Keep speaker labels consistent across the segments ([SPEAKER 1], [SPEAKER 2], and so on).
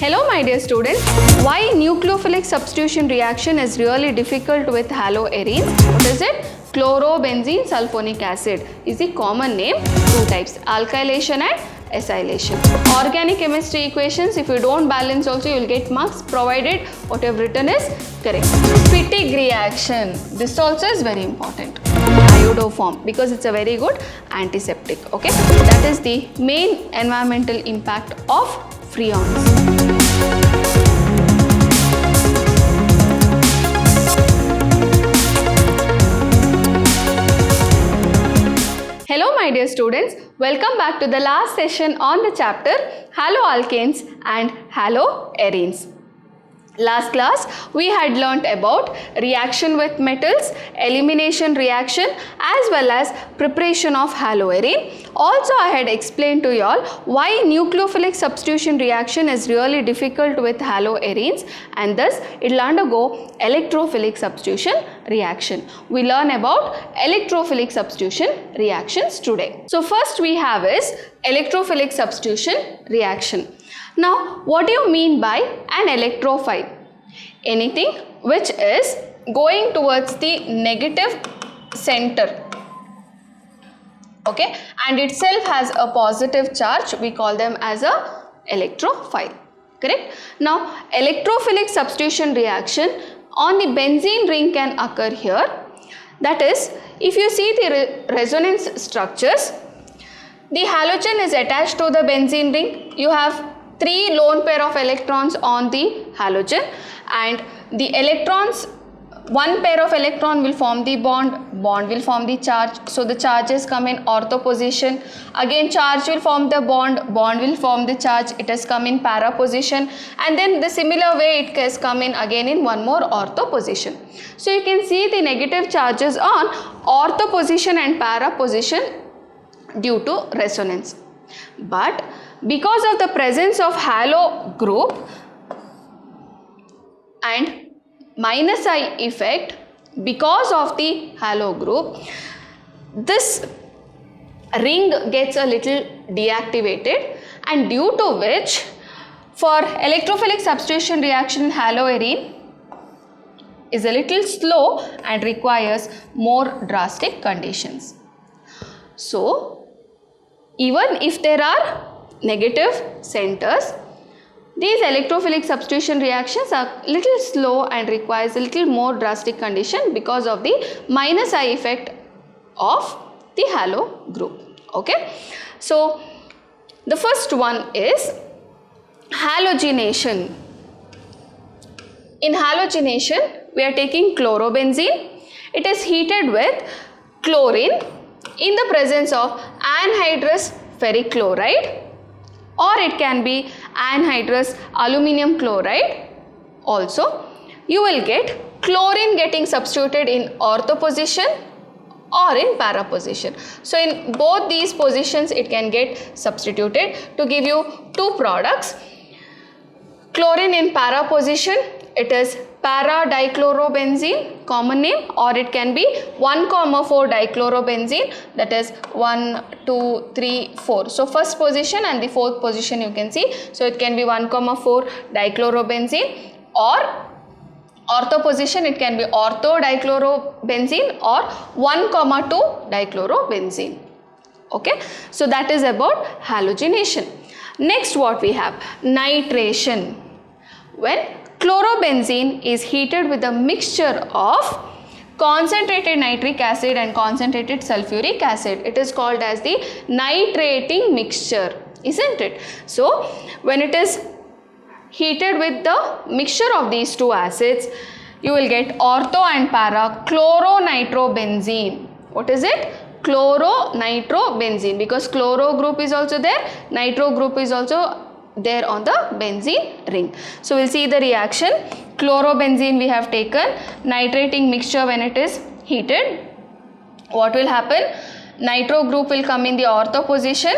[SPEAKER 1] Hello my dear students, why nucleophilic substitution reaction is really difficult with haloarenes? What is it? Chlorobenzene sulfonic acid is the common name. Two types, alkylation and acylation. Organic chemistry equations, if you don't balance also you will get marks provided what you have written is correct. Fittig reaction, this also is very important. Iodoform, because it's a very good antiseptic. Okay, that is the main environmental impact of freons. Hello my dear students, welcome back to the last session on the chapter haloalkanes and haloarenes. Last class we had learnt about reaction with metals, elimination reaction as well as preparation of haloarene. Also I had explained to you all why nucleophilic substitution reaction is really difficult with haloarenes and thus it will undergo electrophilic substitution reaction. We learn about electrophilic substitution reactions today. So first we have is electrophilic substitution reaction. Now, what do you mean by an electrophile? Anything which is going towards the negative center, okay, and itself has a positive charge, we call them as a electrophile, correct? Now, electrophilic substitution reaction on the benzene ring can occur here. That is, if you see the resonance structures, the halogen is attached to the benzene ring. You have 3 lone pair of electrons on the halogen and the electrons, one pair of electron will form the bond will form the charge. So the charges come in ortho position. Again charge will form the bond will form the charge. It has come in para position and then the similar way it has come in again in one more ortho position. So you can see the negative charges on ortho position and para position due to resonance. But because of the presence of halo group and minus I effect, because of the halo group, this ring gets a little deactivated and due to which for electrophilic substitution reaction in haloarene is a little slow and requires more drastic conditions. So even if there are negative centers, these electrophilic substitution reactions are little slow and requires a little more drastic condition because of the minus I effect of the halo group. Okay, so the first one is halogenation. In halogenation we are taking chlorobenzene. It is heated with chlorine in the presence of anhydrous ferric chloride, or it can be anhydrous aluminum chloride. Also you will get chlorine getting substituted in ortho position or in para position. So in both these positions it can get substituted to give you two products. Chlorine in para position, it is para dichlorobenzene, common name, or it can be 1,4 dichlorobenzene, that is 1, 2, 3, 4. So first position and the fourth position you can see. So it can be 1,4 dichlorobenzene, or ortho position it can be ortho dichlorobenzene or 1,2 dichlorobenzene. Okay, so that is about halogenation. Next what we have, nitration. When chlorobenzene is heated with a mixture of concentrated nitric acid and concentrated sulfuric acid, it is called as the nitrating mixture, isn't it? So when it is heated with the mixture of these two acids, you will get ortho and para chloronitrobenzene. What is it? Chloronitrobenzene, because chloro group is also there, nitro group is also there on the benzene ring. So we'll see the reaction. Chlorobenzene we have taken, nitrating mixture when it is heated, what will happen? Nitro group will come in the ortho position,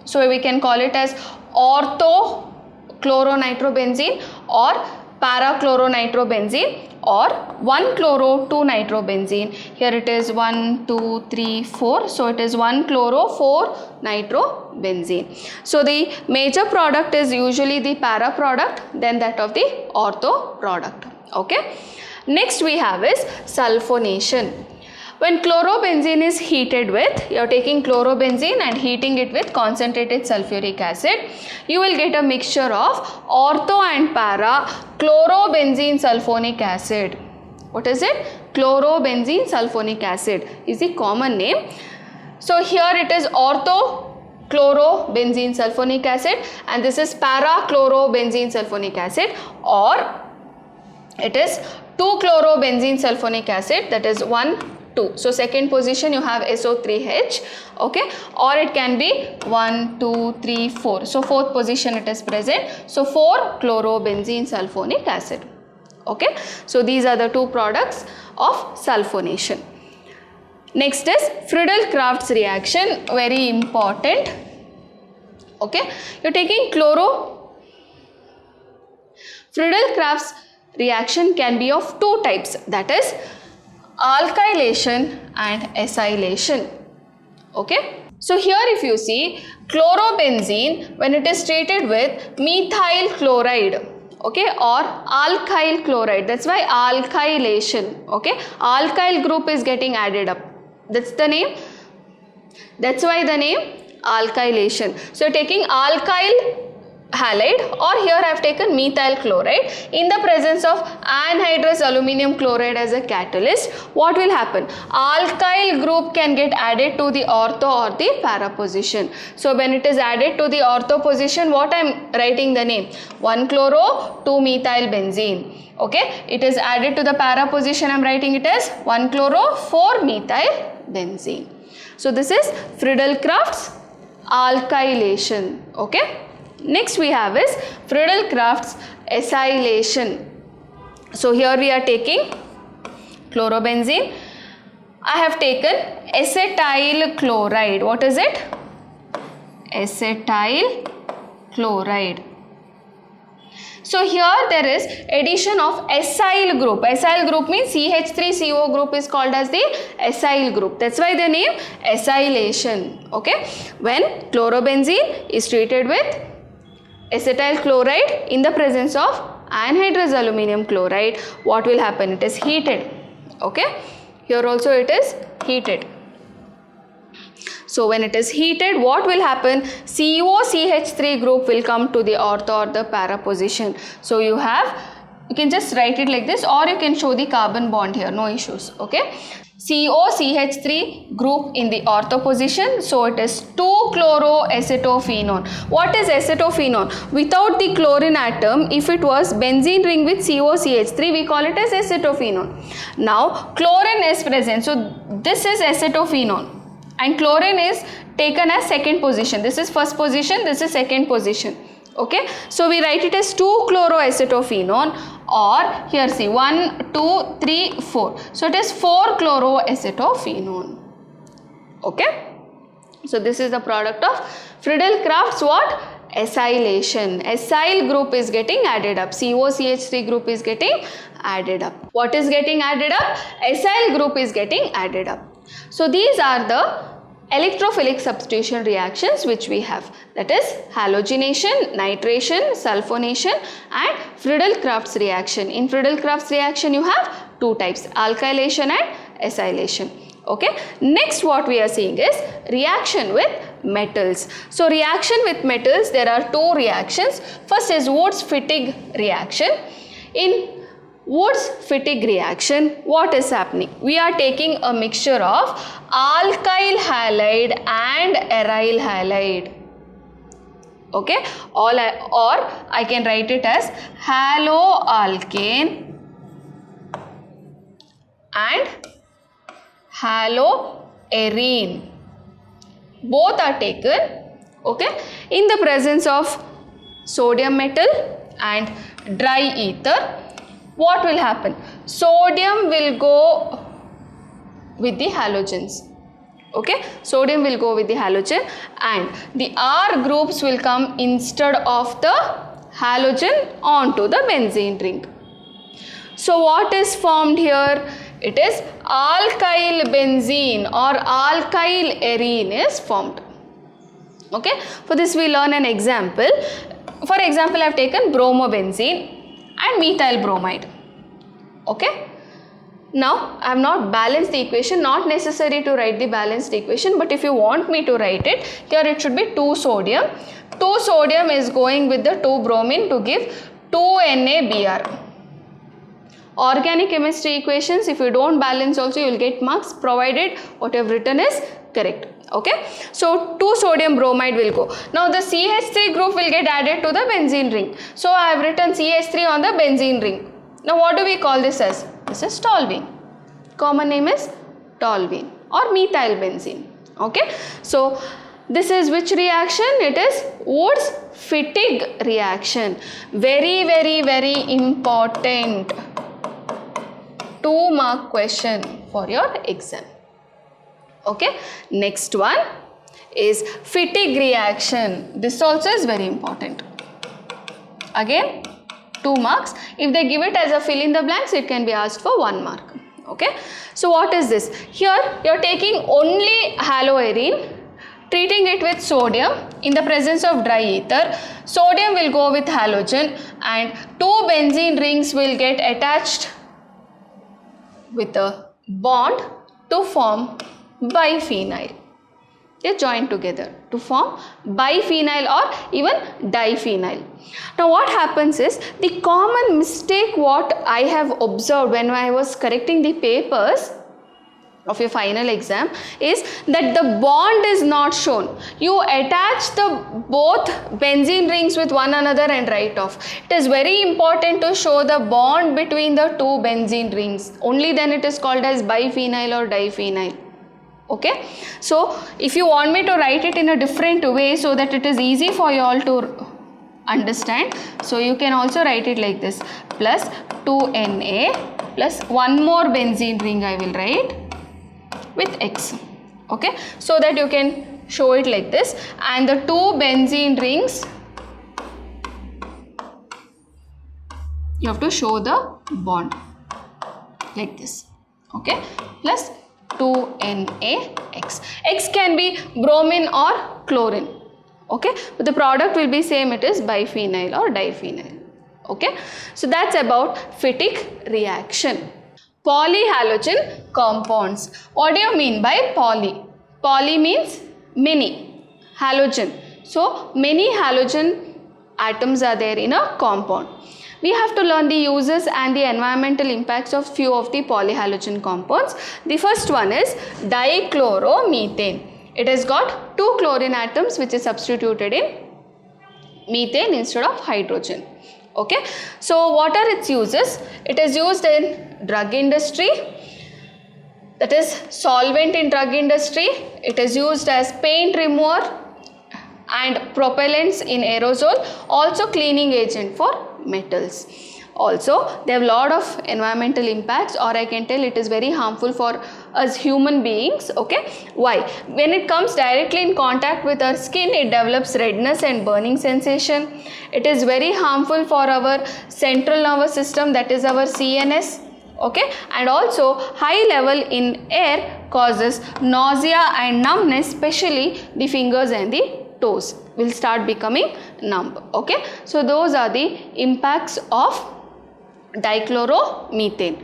[SPEAKER 1] so we can call it as ortho chloronitrobenzene, or para-chloronitrobenzene or 1-chloro-2-nitrobenzene. Here it is 1, 2, 3, 4. So it is 1-chloro-4-nitrobenzene. So the major product is usually the para product, then that of the ortho product. Okay. Next we have is sulfonation. When chlorobenzene is heated with, you are taking chlorobenzene and heating it with concentrated sulfuric acid, you will get a mixture of ortho and para chlorobenzene sulfonic acid. What is it? Chlorobenzene sulfonic acid is the common name. So here it is ortho chlorobenzene sulfonic acid and this is para chlorobenzene sulfonic acid, or it is 2-chlorobenzene sulfonic acid, that is 1, 2. So second position you have SO3H, okay, or it can be 1, 2, 3, 4. So fourth position it is present. So 4-chlorobenzene sulfonic acid. Okay, so these are the two products of sulfonation. Next is Friedel-Crafts reaction, very important. Okay, you're taking Friedel-Crafts reaction can be of two types, that is alkylation and acylation. Okay, so here if you see chlorobenzene, when it is treated with methyl chloride, okay, or alkyl chloride, that's why alkylation. Okay, alkyl group is getting added up, that's the name, that's why the name alkylation. So you're taking alkyl halide, or here I have taken methyl chloride in the presence of anhydrous aluminum chloride as a catalyst. What will happen? Alkyl group can get added to the ortho or the para position. So when it is added to the ortho position, what I am writing the name? 1-chloro-2-methyl-benzene. Okay, it is added to the para position, I am writing it as 1-chloro-4-methyl-benzene. So this is Friedel-Crafts alkylation. Okay. Next we have is Friedel-Crafts acylation. So here we are taking chlorobenzene. I have taken acetyl chloride. What is it? Acetyl chloride. So here there is addition of acyl group. Acyl group means CH3CO group is called as the acyl group. That's why the name acylation. Okay. When chlorobenzene is treated with acetyl chloride in the presence of anhydrous aluminum chloride, what will happen? It is heated. Okay, here also it is heated. So when it is heated, what will happen? COCH3 group will come to the ortho or the para position. So you can just write it like this, or you can show the carbon bond here, no issues. Okay, COCH3 group in the ortho position, so it is 2-chloroacetophenone. What is acetophenone? Without the chlorine atom, if it was benzene ring with COCH3, we call it as acetophenone. Now chlorine is present, so this is acetophenone and chlorine is taken as second position. This is first position, this is second position. Okay, so we write it as 2-chloroacetophenone, or here see 1, 2, 3, 4. So it is 4-chloroacetophenone. Okay, so this is the product of Friedel-Crafts what? Acylation. Acyl group is getting added up. COCH3 group is getting added up. What is getting added up? Acyl group is getting added up. So these are the electrophilic substitution reactions which we have, that is halogenation, nitration, sulfonation and Friedel-Crafts reaction. In Friedel-Crafts reaction you have two types, alkylation and acylation. Okay, next what we are seeing is reaction with metals. So reaction with metals, there are two reactions. First is Wurtz-Fittig reaction. In Wurtz-Fittig reaction, what is happening? We are taking a mixture of alkyl halide and aryl halide. Okay, or I can write it as haloalkane and haloarene. Both are taken, okay, in the presence of sodium metal and dry ether. What will happen? Sodium will go with the halogens. Okay, sodium will go with the halogen and the R groups will come instead of the halogen onto the benzene ring. So what is formed here? It is alkyl benzene or alkyl arene is formed. Okay, for this we learn an example. For example, I have taken bromobenzene and methyl bromide. Okay, now I have not balanced the equation, not necessary to write the balanced equation, but if you want me to write it, here it should be 2 sodium. 2 sodium is going with the 2 bromine to give 2 NaBr. Organic chemistry equations, if you don't balance also you will get marks, provided what you have written is correct. Okay, so 2 sodium bromide will go. Now the CH3 group will get added to the benzene ring. So I have written CH3 on the benzene ring. Now what do we call this as? This is toluene. Common name is toluene or methyl benzene. Okay, so this is which reaction? It is Wurtz-Fittig reaction. Very, very, very important 2-mark question for your exam. Okay, next one is Fittig reaction. This also is very important. Again 2 marks. If they give it as a fill in the blanks, it can be asked for 1 mark. Okay, so what is this? Here you are taking only haloarene, treating it with sodium in the presence of dry ether. Sodium will go with halogen and 2 benzene rings will get attached with a bond to form biphenyl. They join together to form biphenyl or even diphenyl. Now what happens is, the common mistake what I have observed when I was correcting the papers of your final exam is that the bond is not shown. You attach the both benzene rings with one another and write off. It is very important to show the bond between the 2 benzene rings. Only then it is called as biphenyl or diphenyl. Okay, so if you want me to write it in a different way so that it is easy for you all to understand, so you can also write it like this: plus 2Na plus one more benzene ring I will write with X. Okay, so that you can show it like this, and the 2 benzene rings you have to show the bond like this. Okay, plus 2NaX. X can be bromine or chlorine. Okay, but the product will be same, it is biphenyl or diphenyl. Okay, so that's about Fittig reaction. Polyhalogen compounds. What do you mean by poly? Poly means many, halogen. So many halogen atoms are there in a compound. We have to learn the uses and the environmental impacts of few of the polyhalogen compounds. The first one is dichloromethane. It has got 2 chlorine atoms which is substituted in methane instead of hydrogen. Okay, so what are its uses? It is used in drug industry, that is solvent in drug industry. It is used as paint remover and propellants in aerosol, also cleaning agent for metals. Also they have lot of environmental impacts, or I can tell it is very harmful for us human beings. Okay, why? When it comes directly in contact with our skin, it develops redness and burning sensation. It is very harmful for our central nervous system, that is our CNS. Okay, and also high level in air causes nausea and numbness, especially the fingers and the toes will start becoming numb. Okay, so those are the impacts of dichloromethane.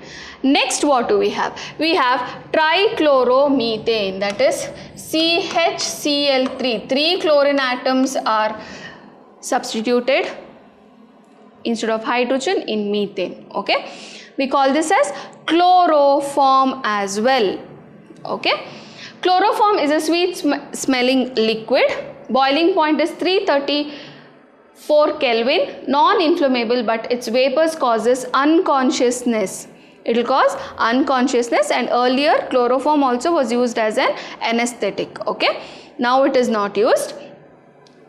[SPEAKER 1] Next, what do we have? We have trichloromethane, that is CHCl3. 3 chlorine atoms are substituted instead of hydrogen in methane. Okay, we call this as chloroform as well. Okay, chloroform is a sweet smelling liquid. Boiling point is 334 Kelvin, non-inflammable, but its vapors causes unconsciousness. It will cause unconsciousness, and earlier chloroform also was used as an anesthetic. Okay, now it is not used.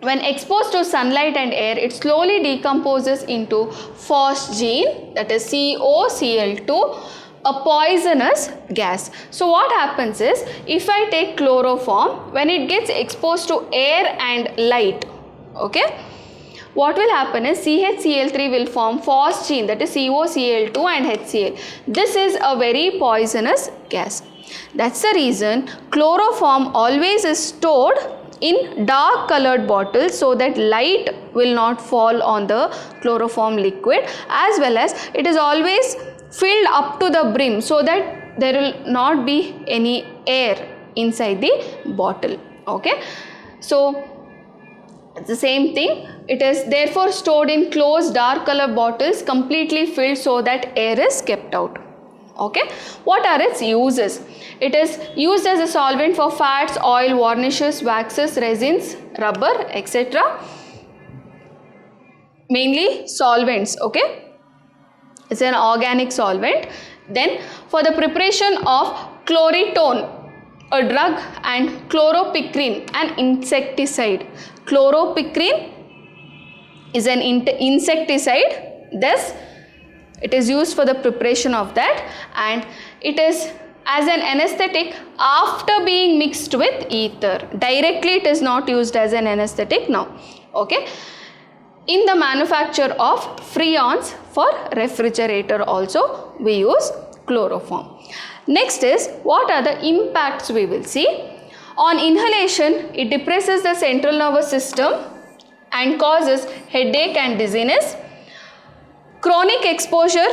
[SPEAKER 1] When exposed to sunlight and air, it slowly decomposes into phosgene, that is COCl2, a poisonous gas. So what happens is, if I take chloroform, when it gets exposed to air and light, okay, what will happen is CHCl3 will form phosgene, that is COCl2 and HCl. This is a very poisonous gas. That's the reason chloroform always is stored in dark colored bottles so that light will not fall on the chloroform liquid, as well as it is always filled up to the brim so that there will not be any air inside the bottle. Okay, so it's the same thing. It is therefore stored in closed dark color bottles completely filled so that air is kept out. Okay, what are its uses? It is used as a solvent for fats, oil, varnishes, waxes, resins, rubber, etc. Mainly solvents. Okay, it's an organic solvent. Then for the preparation of chloritone, a drug, and chloropicrin, an insecticide. Chloropicrin is an insecticide. Thus it is used for the preparation of that, and it is as an anesthetic after being mixed with ether. Directly it is not used as an anesthetic now. Okay, in the manufacture of freons for refrigerator also we use chloroform. Next is, what are the impacts we will see. On inhalation, it depresses the central nervous system and causes headache and dizziness. Chronic exposure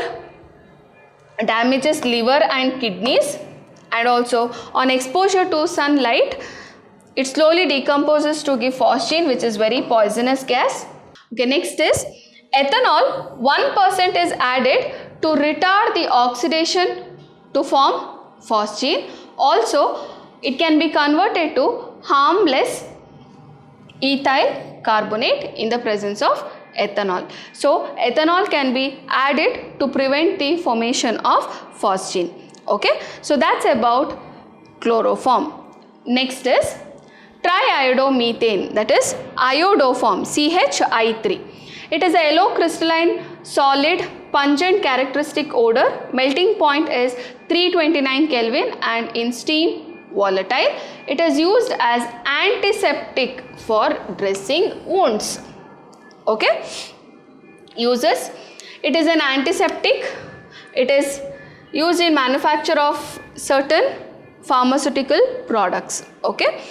[SPEAKER 1] damages liver and kidneys, and also on exposure to sunlight it slowly decomposes to give phosgene, which is very poisonous gas. Okay, next is ethanol. 1% is added to retard the oxidation to form phosgene. Also it can be converted to harmless ethyl carbonate in the presence of ethanol. So ethanol can be added to prevent the formation of phosgene. Okay, so that's about chloroform. Next is triiodomethane, that is iodoform, CHI3. It is a yellow crystalline solid, pungent characteristic odor. Melting point is 329 Kelvin and in steam volatile. It is used as antiseptic for dressing wounds. Okay, uses, it is an antiseptic. It is used in manufacture of certain pharmaceutical products. Okay,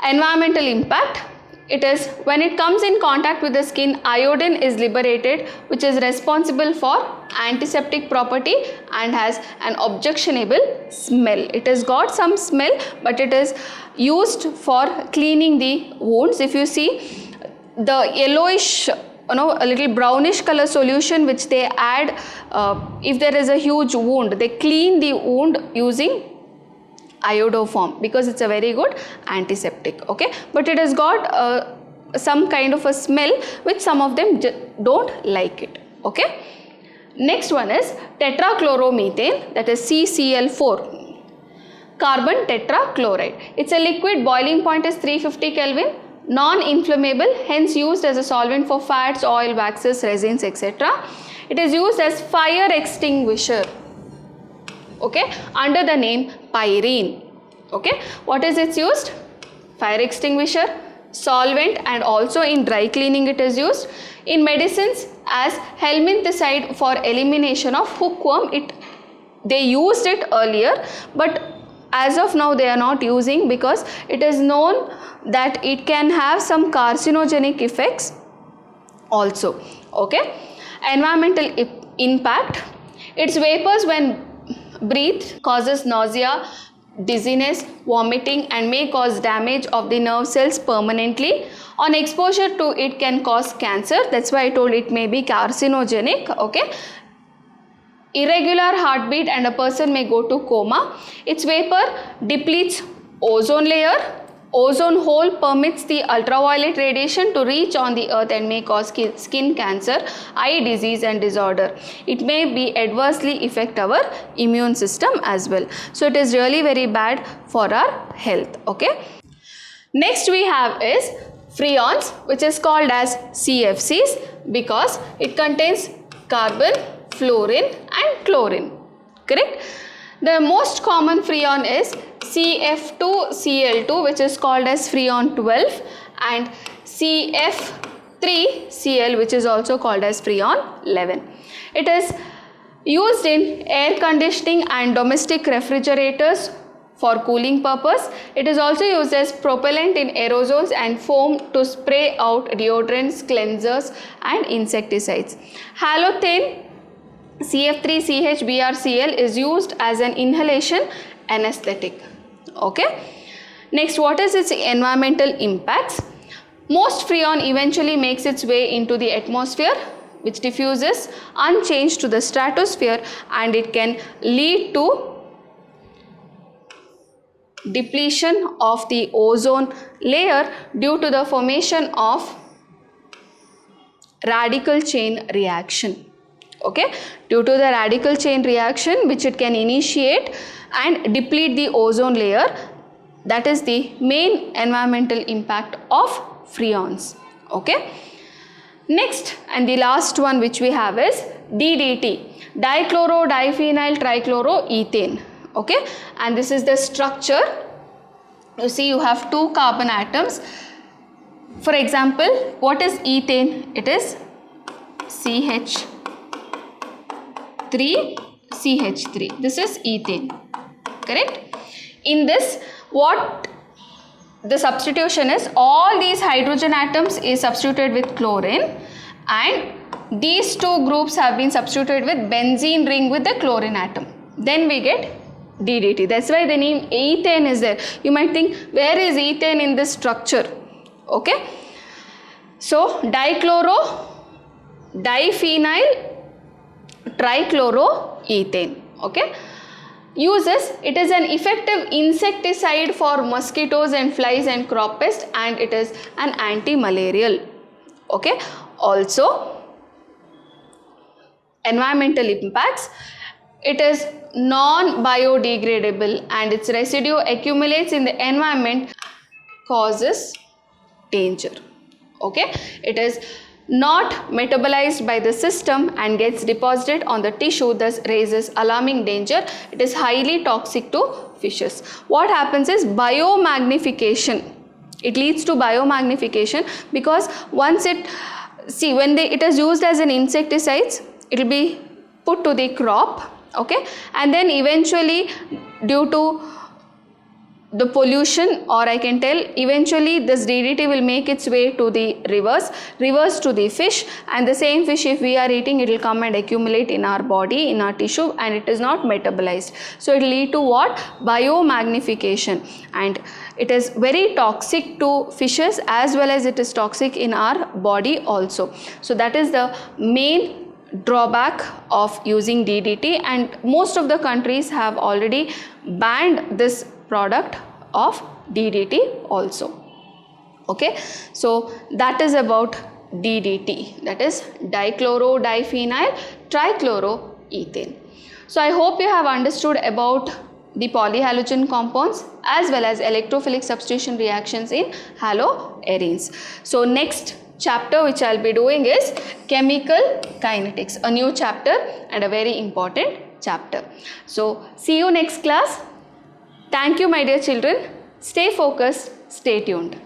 [SPEAKER 1] environmental impact. It is when it comes in contact with the skin, iodine is liberated, which is responsible for antiseptic property and has an objectionable smell. It has got some smell, but it is used for cleaning the wounds. If you see the yellowish, a little brownish color solution which they add, if there is a huge wound, they clean the wound using iodoform because it's a very good antiseptic. Okay, but it has got some kind of a smell which some of them don't like it. Okay, next one is tetrachloromethane, that is CCl4, carbon tetrachloride. It's a liquid, boiling point is 350 Kelvin, non-inflammable, hence used as a solvent for fats, oil, waxes, resins, etc. It is used as fire extinguisher. Okay, under the name pyrene. Okay, what is its used? Fire extinguisher, solvent, and also in dry cleaning it is used. In medicines as helminthiside for elimination of hookworm. They used it earlier, but as of now they are not using because it is known that it can have some carcinogenic effects also. Okay, environmental impact. Its vapors when breathed causes nausea, dizziness, vomiting, and may cause damage of the nerve cells permanently. On exposure to it can cause cancer. That's why I told it may be carcinogenic. Okay, irregular heartbeat and a person may go to coma. Its vapor depletes ozone layer. Ozone hole permits the ultraviolet radiation to reach on the earth and may cause skin cancer, eye disease and disorder. It may be adversely affect our immune system as well. So it is really very bad for our health. Okay. Next we have is freons, which is called as CFCs because it contains carbon, fluorine and chlorine. Correct? The most common freon is CF2Cl2, which is called as freon 12, and CF 3Cl, which is also called as Freon 11. It is used in air conditioning and domestic refrigerators for cooling purpose. It is also used as propellant in aerosols and foam to spray out deodorants, cleansers and insecticides. Halothane CF3CHBrCl is used as an inhalation anesthetic. Okay. Next, what is its environmental impacts? Most freon eventually makes its way into the atmosphere, which diffuses unchanged to the stratosphere, and it can lead to depletion of the ozone layer due to the formation of radical chain reaction. Okay, due to the radical chain reaction which it can initiate and deplete the ozone layer. That is the main environmental impact of freons. Okay. Next and the last one which we have is DDT, dichloro-diphenyl trichloroethane. Okay, and this is the structure. You see, you have two carbon atoms. For example, what is ethane? It is CH3CH3. This is ethane, correct? In this, what the substitution is, all these hydrogen atoms is substituted with chlorine, and these two groups have been substituted with benzene ring with the chlorine atom. Then we get DDT. That's why the name ethane is there. You might think, where is ethane in this structure? Okay. So, dichloro-diphenyl trichloroethane. Okay. Uses, it is an effective insecticide for mosquitoes and flies and crop pests, and it is an anti-malarial. Okay. Also, environmental impacts. It is non-biodegradable and its residue accumulates in the environment, causes danger. Okay. It is not metabolized by the system and gets deposited on the tissue, thus raises alarming danger. It is highly toxic to fishes. What happens is biomagnification. It leads to biomagnification because once it, see, when it is used as an insecticide, it will be put to the crop. Okay, and then eventually due to the pollution, or I can tell, eventually this DDT will make its way to the rivers to the fish, and the same fish, if we are eating, it will come and accumulate in our body, in our tissue, and it is not metabolized. So it will lead to what? Biomagnification, and it is very toxic to fishes as well as it is toxic in our body also. So that is the main drawback of using DDT, and most of the countries have already banned this product of DDT also. Okay, so that is about DDT, that is dichloro-diphenyl trichloroethane. So I hope you have understood about the polyhalogen compounds as well as electrophilic substitution reactions in haloarenes. So next chapter which I will be doing is chemical kinetics, a new chapter and a very important chapter. So see you next class. Thank you, my dear children. Stay focused, stay tuned.